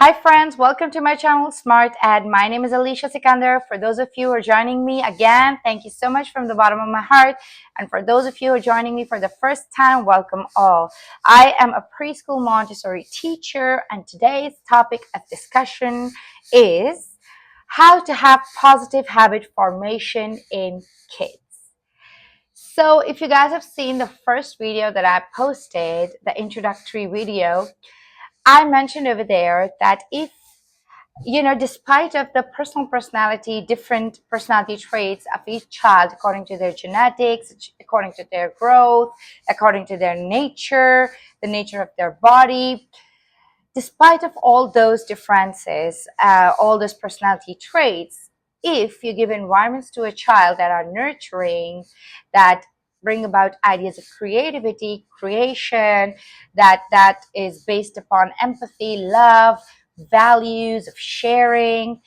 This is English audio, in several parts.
Hi friends, welcome to my channel Smart Ed. My name is Alicia Sikandar. For those of you who are joining me again, thank you so much from the bottom of my heart. And for those of you who are joining me for the first time, welcome all. I am a preschool Montessori teacher, and today's topic of discussion is how to have positive habit formation in kids. So if you guys have seen the first video that I posted, the introductory video, I mentioned over there that if despite of the different personality traits of each child, according to their genetics, according to their growth, according to their nature, the nature of their body, despite of all those differences, all those personality traits, if you give environments to a child that are nurturing, that bring about ideas of creativity, creation, that is based upon empathy, love, values of sharing,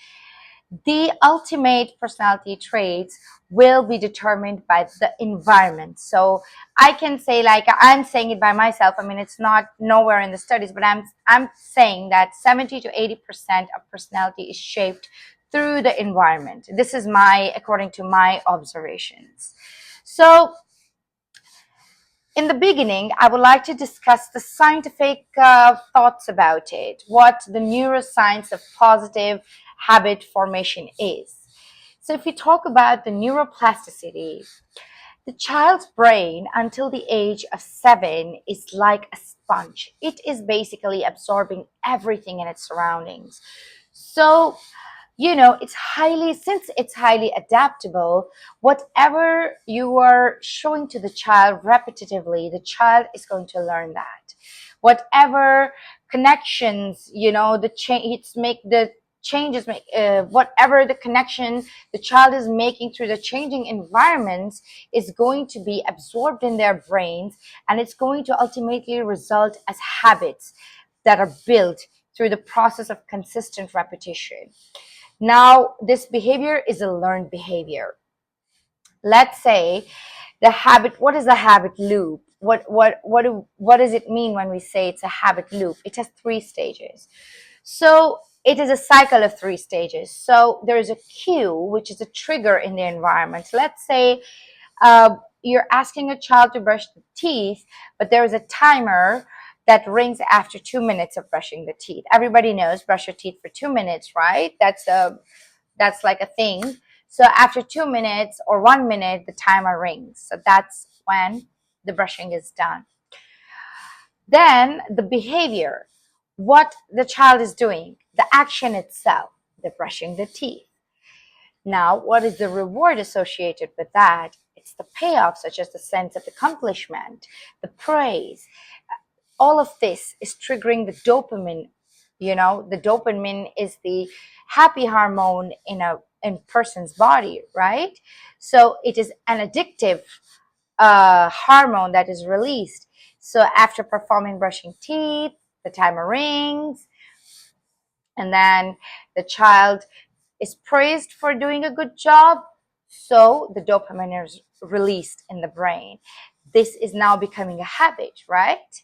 the ultimate personality traits will be determined by the environment. So I can say, like I'm saying it by myself, I mean, it's not nowhere in the studies, but I'm saying that 70 to 80% of personality is shaped through the environment. This is according to my observations. So in the beginning, I would like to discuss the scientific thoughts about it, what the neuroscience of positive habit formation is. So if we talk about the neuroplasticity, the child's brain until the age of 7 is like a sponge. It is basically absorbing everything in its surroundings. So since it's highly adaptable, whatever you are showing to the child repetitively, the child is going to learn that. Whatever connections, whatever the connection the child is making through the changing environments is going to be absorbed in their brains, and it's going to ultimately result as habits that are built through the process of consistent repetition. Now, this behavior is a learned behavior. Let's say what is a habit loop? What does it mean when we say it's a habit loop? It has 3 stages. So it is a cycle of 3 stages. So there is a cue, which is a trigger in the environment. Let's say you're asking a child to brush the teeth, but there is a timer that rings after 2 minutes of brushing the teeth. Everybody knows brush your teeth for 2 minutes, right? That's like a thing. So after 2 minutes or 1 minute, the timer rings. So that's when the brushing is done. Then the behavior, what the child is doing, the action itself, the brushing the teeth. Now, what is the reward associated with that? It's the payoff, such as the sense of accomplishment, the praise. All of this is triggering the dopamine. The dopamine is the happy hormone in a person's body, right? So it is an addictive hormone that is released. So after performing brushing teeth, the timer rings, and then the child is praised for doing a good job. So the dopamine is released in the brain. This is now becoming a habit, right?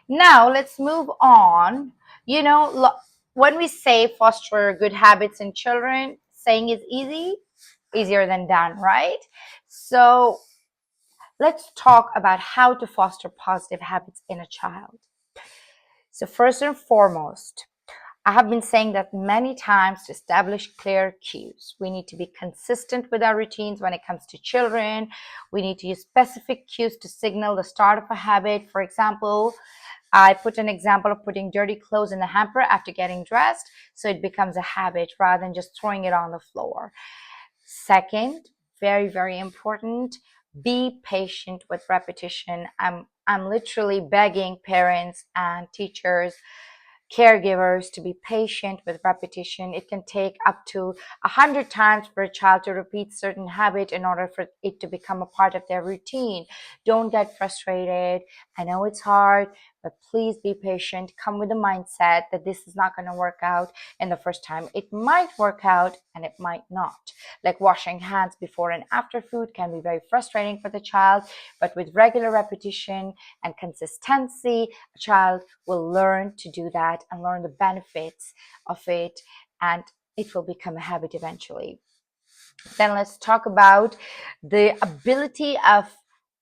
Now let's move on. When we say foster good habits in children, saying is easier than done, right? So let's talk about how to foster positive habits in a child. So first and foremost, I have been saying that many times to establish clear cues. We need to be consistent with our routines when it comes to children. We need to use specific cues to signal the start of a habit. For example, I put an example of putting dirty clothes in the hamper after getting dressed, so it becomes a habit rather than just throwing it on the floor. Second, very, very important, be patient with repetition. I'm literally begging parents and teachers, caregivers to be patient with repetition. It can take up to 100 times for a child to repeat certain habit in order for it to become a part of their routine. Don't get frustrated. I know it's hard, but please be patient. Come with the mindset that this is not going to work out in the first time. It might work out and it might not. Like washing hands before and after food can be very frustrating for the child, but with regular repetition and consistency, a child will learn to do that and learn the benefits of it, and it will become a habit eventually. Then let's talk about the ability of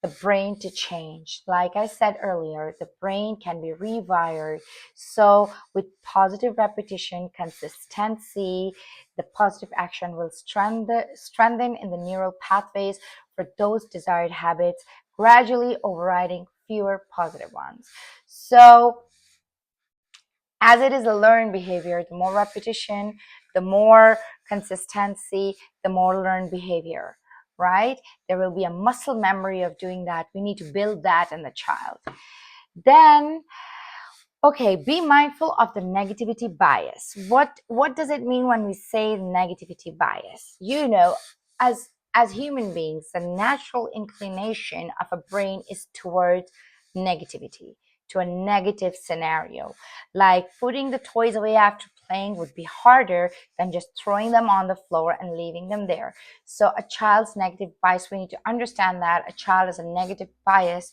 the brain to change. Like I said earlier, the brain can be rewired. So with positive repetition, consistency, the positive action will strengthen in the neural pathways for those desired habits, gradually overriding fewer positive ones. So as it is a learned behavior, the more repetition, the more consistency, the more learned behavior, right? There will be a muscle memory of doing that. We need to build that in the child. Then, okay, be mindful of the negativity bias. What does it mean when we say negativity bias? You know, as human beings, the natural inclination of a brain is towards negativity, to a negative scenario. Like putting the toys away after playing would be harder than just throwing them on the floor and leaving them there. So a child's negative bias, we need to understand that a child has a negative bias,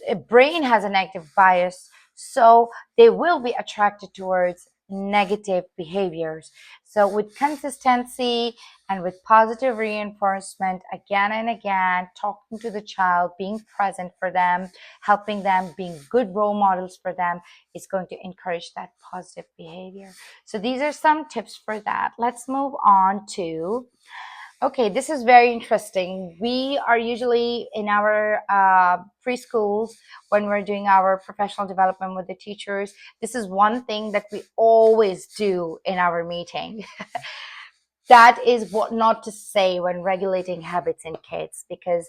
a brain has a negative bias, so they will be attracted towards negative behaviors. So with consistency and with positive reinforcement, again and again, talking to the child, being present for them, helping them, being good role models for them, is going to encourage that positive behavior. So these are some tips for that. Let's move on to, okay, this is very interesting. We are usually in our preschools, when we're doing our professional development with the teachers, this is one thing that we always do in our meeting. That is what not to say when regulating habits in kids, because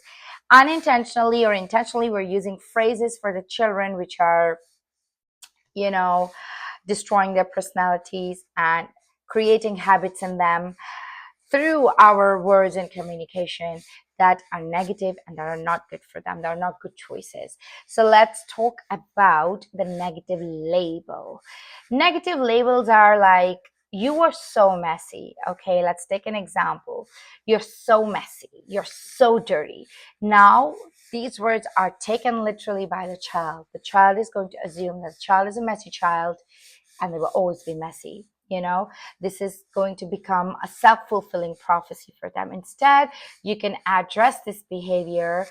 unintentionally or intentionally, we're using phrases for the children which are, you know, destroying their personalities and creating habits in them through our words and communication that are negative and that are not good for them, that are not good choices. So let's talk about the negative label. Negative labels are like, you are so messy. Okay, let's take an example. You're so messy. You're so dirty. Now, these words are taken literally by the child. The child is going to assume that the child is a messy child and they will always be messy. You know, this is going to become a self-fulfilling prophecy for them. Instead, you can address this behavior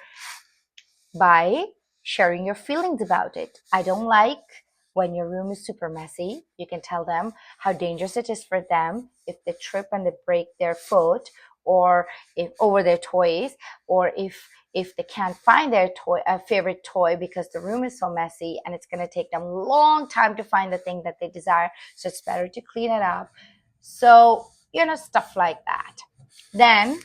by sharing your feelings about it. I don't like when your room is super messy. You can tell them how dangerous it is for them if they trip and they break their foot, or if over their toys, or if they can't find their favorite toy because the room is so messy and it's going to take them a long time to find the thing that they desire. So it's better to clean it up. So, you know, stuff like that. Then,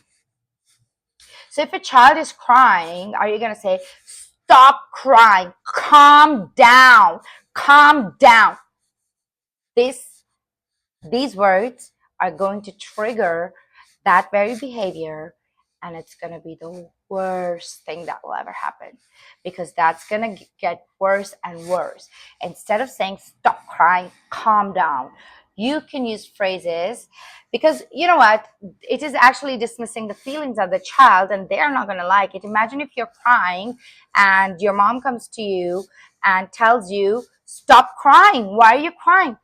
so if a child is crying, are you going to say, stop crying, calm down, calm down? These words are going to trigger that very behavior, and it's going to be the worst thing that will ever happen, because that's going to get worse and worse. Instead of saying stop crying, calm down, you can use phrases, because you know what, it is actually dismissing the feelings of the child and they're not going to like it. Imagine if you're crying and your mom comes to you and tells you, stop crying, why are you crying?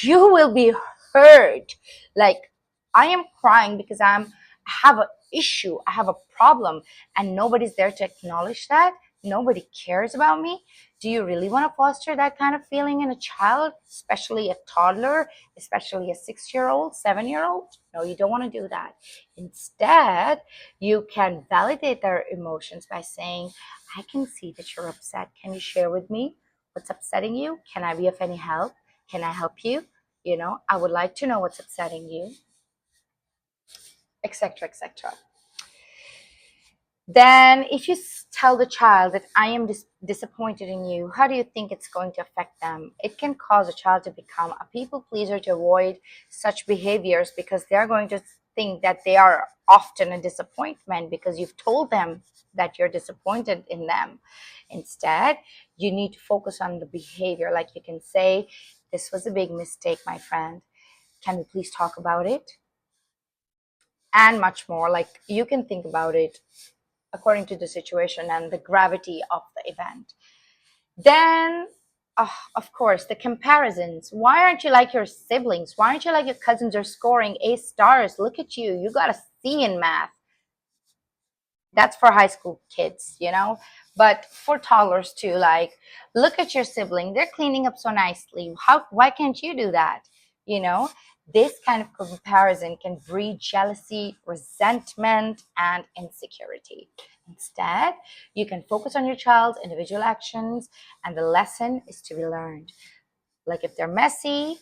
You will be hurt. Like, I am crying because I have an issue, I have a problem, and nobody's there to acknowledge that. Nobody cares about me. Do you really want to foster that kind of feeling in a child, especially a toddler, especially a 6-year-old, 7-year-old? No, you don't want to do that. Instead, you can validate their emotions by saying, I can see that you're upset. Can you share with me what's upsetting you? Can I be of any help? Can I help you? You know, I would like to know what's upsetting you, etc., etc. Then, if you tell the child that I am disappointed in you, how do you think it's going to affect them? It can cause a child to become a people pleaser, to avoid such behaviors, because they're going to think that they are often a disappointment because you've told them that you're disappointed in them. Instead, you need to focus on the behavior. Like you can say, this was a big mistake, my friend. Can we please talk about it? And much more. Like you can think about it according to the situation and the gravity of the event. Then, of course, the comparisons. Why aren't you like your siblings? Why aren't you like your cousins are scoring A stars? Look at you. You got a C in math. That's for high school kids, but for toddlers too. Like, look at your sibling, they're cleaning up so nicely. Why can't you do that? you know this kind of comparison can breed jealousy, resentment, and insecurity. Instead, you can focus on your child's individual actions, and the lesson is to be learned. Like if they're messy,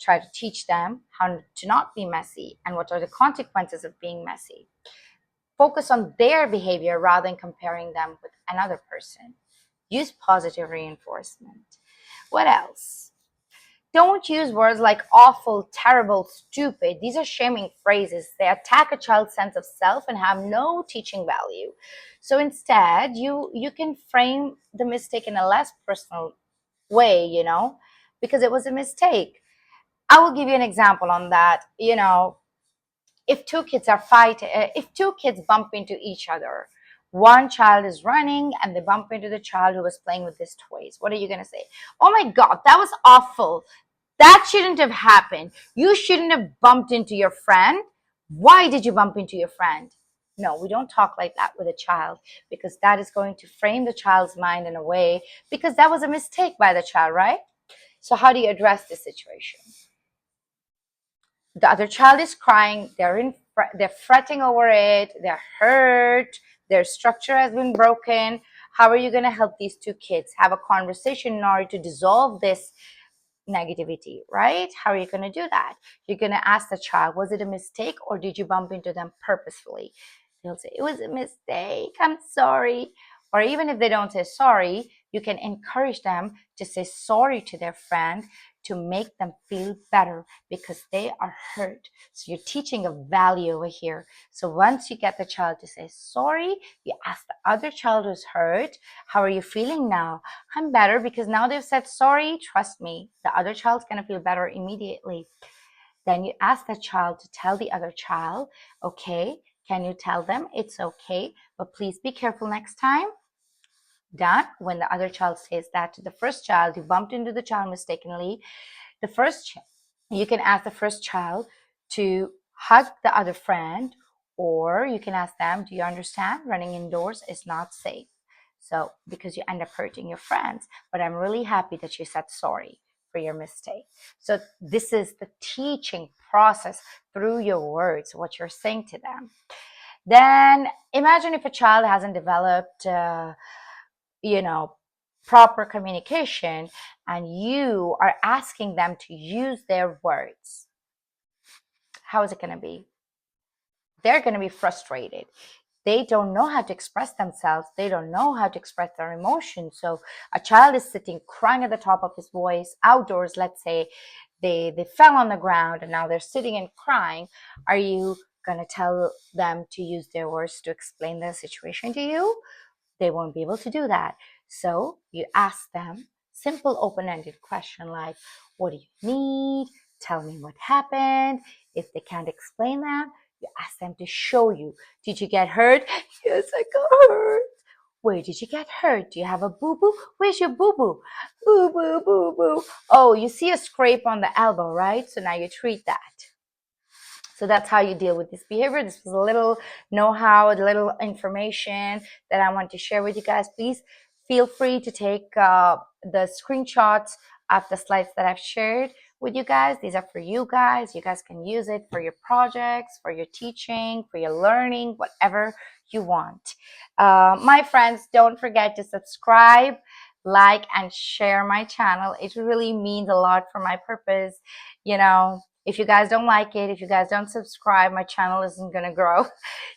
try to teach them how to not be messy and what are the consequences of being messy. Focus on their behavior rather than comparing them with another person. Use positive reinforcement. What else? Don't use words like awful, terrible, stupid. These are shaming phrases. They attack a child's sense of self and have no teaching value. So instead, you can frame the mistake in a less personal way, because it was a mistake. I will give you an example on that. If two kids bump into each other, one child is running and they bump into the child who was playing with his toys. What are you going to say? Oh my God, that was awful. That shouldn't have happened. You shouldn't have bumped into your friend. Why did you bump into your friend? No, we don't talk like that with a child, because that is going to frame the child's mind in a way, because that was a mistake by the child, right? So how do you address this situation? The other child is crying, they're fretting over it, they're hurt, their structure has been broken. How are you going to help these two kids have a conversation in order to dissolve this negativity, right? How are you going to do that? You're going to ask the child, was it a mistake or did you bump into them purposefully? They'll say, it was a mistake, I'm sorry. Or even if they don't say sorry, you can encourage them to say sorry to their friend to make them feel better, because they are hurt. So you're teaching a value over here. So once you get the child to say sorry, you ask the other child who's hurt, how are you feeling now? I'm better, because now they've said sorry. Trust me, the other child's going to feel better immediately. Then you ask the child to tell the other child, okay, can you tell them it's okay, but please be careful next time? Done. When the other child says that to the first child who bumped into the child mistakenly, you can ask the first child to hug the other friend, or you can ask them, do you understand running indoors is not safe? So because you end up hurting your friends, but I'm really happy that you said sorry for your mistake. So this is the teaching process through your words, what you're saying to them. Then imagine if a child hasn't developed proper communication, and you are asking them to use their words. How is it going to be? They're going to be frustrated. They don't know how to express themselves. They don't know how to express their emotions. So a child is sitting crying at the top of his voice outdoors. Let's say they fell on the ground and now they're sitting and crying. Are you going to tell them to use their words to explain the situation to you? They won't be able to do that. So you ask them simple open-ended question like, what do you need? Tell me what happened. If they can't explain that, you ask them to show you. Did you get hurt? Yes, I got hurt. Where did you get hurt? Do you have a boo-boo? Where's your boo-boo? Boo-boo, boo-boo. Oh, you see a scrape on the elbow, right? So now you treat that. So that's how you deal with this behavior. This was a little know-how, a little information that I want to share with you guys. Please feel free to take the screenshots of the slides that I've shared with you guys. These are for you guys. You guys can use it for your projects, for your teaching, for your learning, whatever you want. My friends, don't forget to subscribe, like, and share my channel. It really means a lot for my purpose. If you guys don't like it, if you guys don't subscribe, my channel isn't going to grow.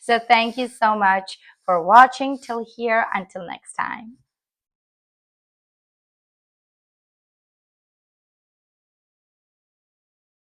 So thank you so much for watching till here. Until next time.